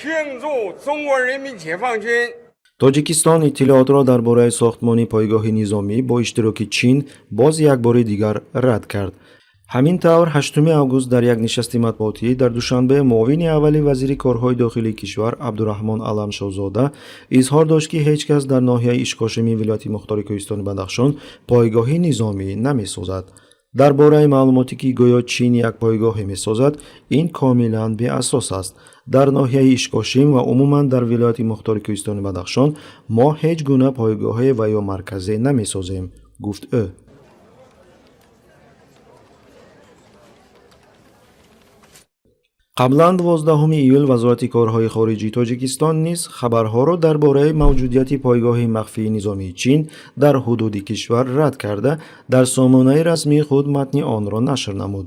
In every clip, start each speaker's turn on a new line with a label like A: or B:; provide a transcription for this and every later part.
A: 庆祝中国人民解放军
B: Тоҷикистон иттилоотро дар бораи сохтмони пойгоҳи низомӣ бо иштироки Чин боз якбори дигар рад кард. ҳамин тавр 8 август дар як нишасти матбуотӣ дар Душанбе муовини аввали вазири корҳои дохилии кишвар Абдураҳмон Аламшозода изҳор дошт, ки ҳеҷ кас дар ноҳияи Ишкошими ВМКБ Кӯҳистони Бадахшон пойгоҳи низомӣ намесозад. дар бораи маълумоте ки гӯё Чин як пойгоҳе месозад, ин комилан беасос аст. дар ноҳияи Ишкошим ва умуман дар вилояти мухтори Кӯҳистони Бадахшон мо ҳеҷ гуна пойгоҳе ва ё марказе намесозем, гуфт ӯ. қаблан 12 июл вазорати корҳои хориҷии Тоҷикистон низ хабарҳоро дар бораи мавҷудияти пойгоҳи махфии низомии Чин дар ҳудуди кишвар рад карда, дар сомонаи расмии худ матни онро нашр намуд.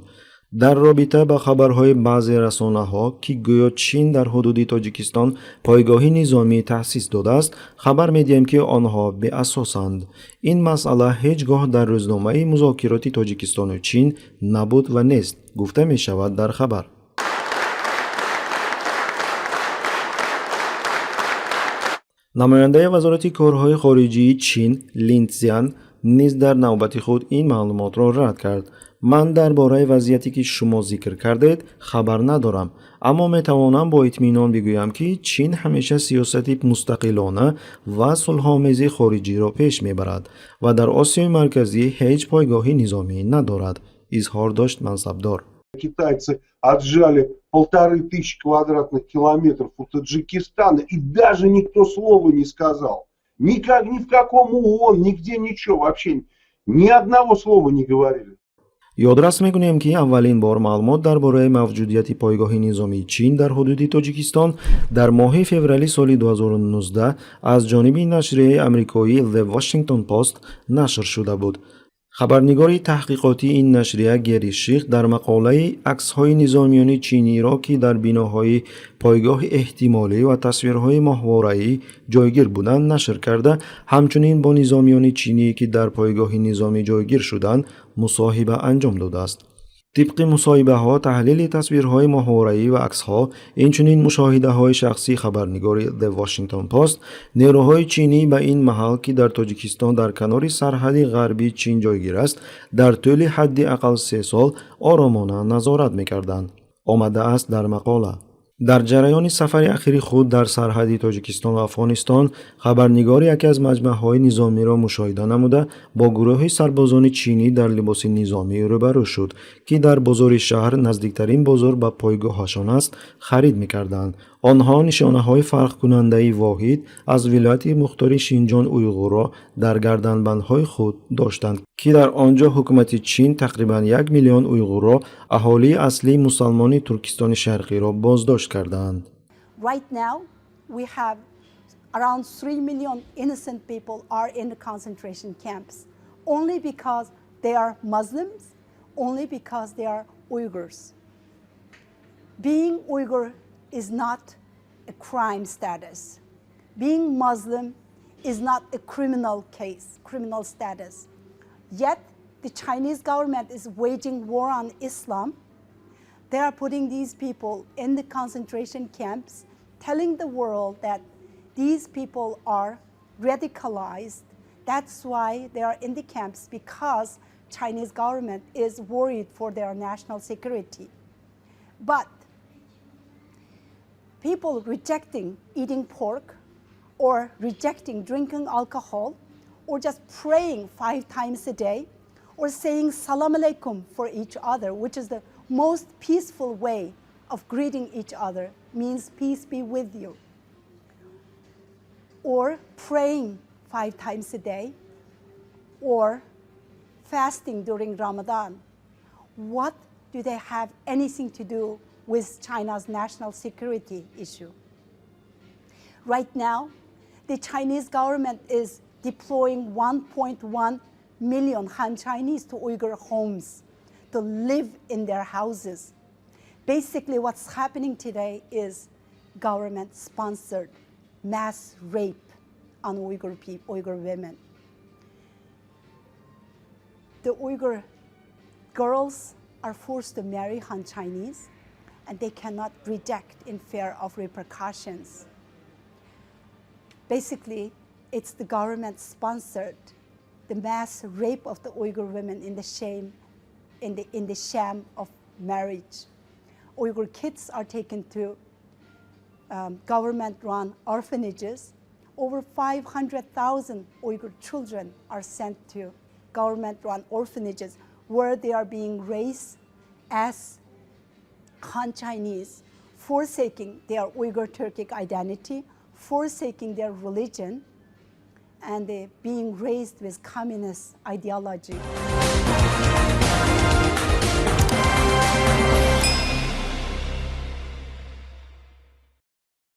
B: дар робита ба хабарҳои баъзе расонаҳо, ки гӯё Чин дар ҳудуди Тоҷикистон пойгоҳи низомӣ таъсис додааст, хабар медиҳем, ки онҳо беасосанд. ин масъала ҳеҷ гоҳ дар рӯзномаи музокироти Тоҷикистону Чин набуд ва нест, гуфта мешавад дар хабар. намояндаи вазорати корҳои хориҷии Чин Линцзян низ дар навбати худ ин маълумотро рад кард. ман дар бораи вазъияте ки шумо зикр кардед хабар надорам, аммо метавонам бо итминон бигӯям, ки Чин ҳамеша сиёсати мустақилона ва сулҳомези хориҷиро пеш мебарад ва дар Осиёи марказӣ ҳеҷ пойгоҳи низомӣ надорад, изҳор дошт мансабдор.
C: Китайцы отжали 1500 квадратных километров у Таджикистана, и даже никто слова не сказал. Никак, ни в каком ООН, нигде ничего, вообще ни одного слова не говорили.
B: ёдрас мекунем, ки аввалин бор маълумот дар бораи мавҷудияти пойгоҳи низомии Чин дар ҳудуди Тоҷикистон дар моҳи феврали соли 2019 аз ҷониби нашрияи амрикоӣ The Washington Post нашр шуда буд. хабарнигори таҳқиқотии ин нашрия Гери Ших дар мақолаи аксҳои низомиёни чиниро, ки дар биноҳои пойгоҳи эҳтимолӣ ва тасвирҳои моҳвораӣ ҷойгир буданд, нашр карда, ҳамчунин бо низомиёни чинӣ, ки дар пойгоҳи низомӣ ҷойгир шуданд, мусоҳиба анҷом додааст. тибқи мусоҳибаҳо, таҳлили тасвирҳои моҳвораӣ ва аксҳо, инчунин мушоҳидаҳои шахсии хабарнигори The Washington Post, нерӯҳои чинӣ ба ин маҳал, ки дар Тоҷикистон дар канори сарҳади ғарбии Чин ҷойгир аст, дар тӯли ҳадди ақал 3 сол оромона назорат мекарданд, омадааст дар мақола. дар ҷараёни сафари ахири худ дар сарҳади Тоҷикистон ва Афғонистон, хабарнигор яке аз маҷмаъҳои низомиро мушоҳида намуда, бо гурӯҳи сарбозони чинӣ дар либоси низомӣ рӯбарӯ шуд, ки дар бозори шаҳр, наздиктарин бозор ба пойгоҳашон аст, харид мекарданд. онҳо нишонаҳои фарқкунандаи воҳид аз вилояти мухтори Шинҷон уйғурро дар гарданбандҳои худ доштанд, ки дар он ҷо ҳукумати Чин тақрибан 1 миллион уйғурро, аҳолии аслии мусалмони Туркистони Шарқиро боздошт карданд.
D: Right now we have around 3 million innocent people are in the concentration camps only because they are Muslims, only because they are Uyghurs. Being Uyghur is not a crime status. Being Muslim is not a criminal status. Yet the Chinese government is waging war on Islam. They are putting these people in the concentration camps, telling the world that these people are radicalized. That's why they are in the camps, because Chinese government is worried for their national security. But people rejecting eating pork, or rejecting drinking alcohol, or just praying 5 times a day, or saying salam alaikum for each other, which is the most peaceful way of greeting each other, means peace be with you, or praying 5 times a day, or fasting during Ramadan. What do they have anything to do with China's national security issue? Right now, the Chinese government is deploying 1.1 million Han Chinese to Uyghur homes to live in their houses. Basically, what's happening today is government-sponsored mass rape on Uyghur women. The Uyghur girls are forced to marry Han Chinese, and they cannot reject in fear of repercussions. Basically, it's the government-sponsored, the mass rape of the Uyghur women in the sham of marriage. Uyghur kids are taken to government-run orphanages. Over 500,000 Uyghur children are sent to government-run orphanages where they are being raised as Han Chinese, forsaking their Uyghur Turkic identity, forsaking their religion, and they're being raised with communist ideology.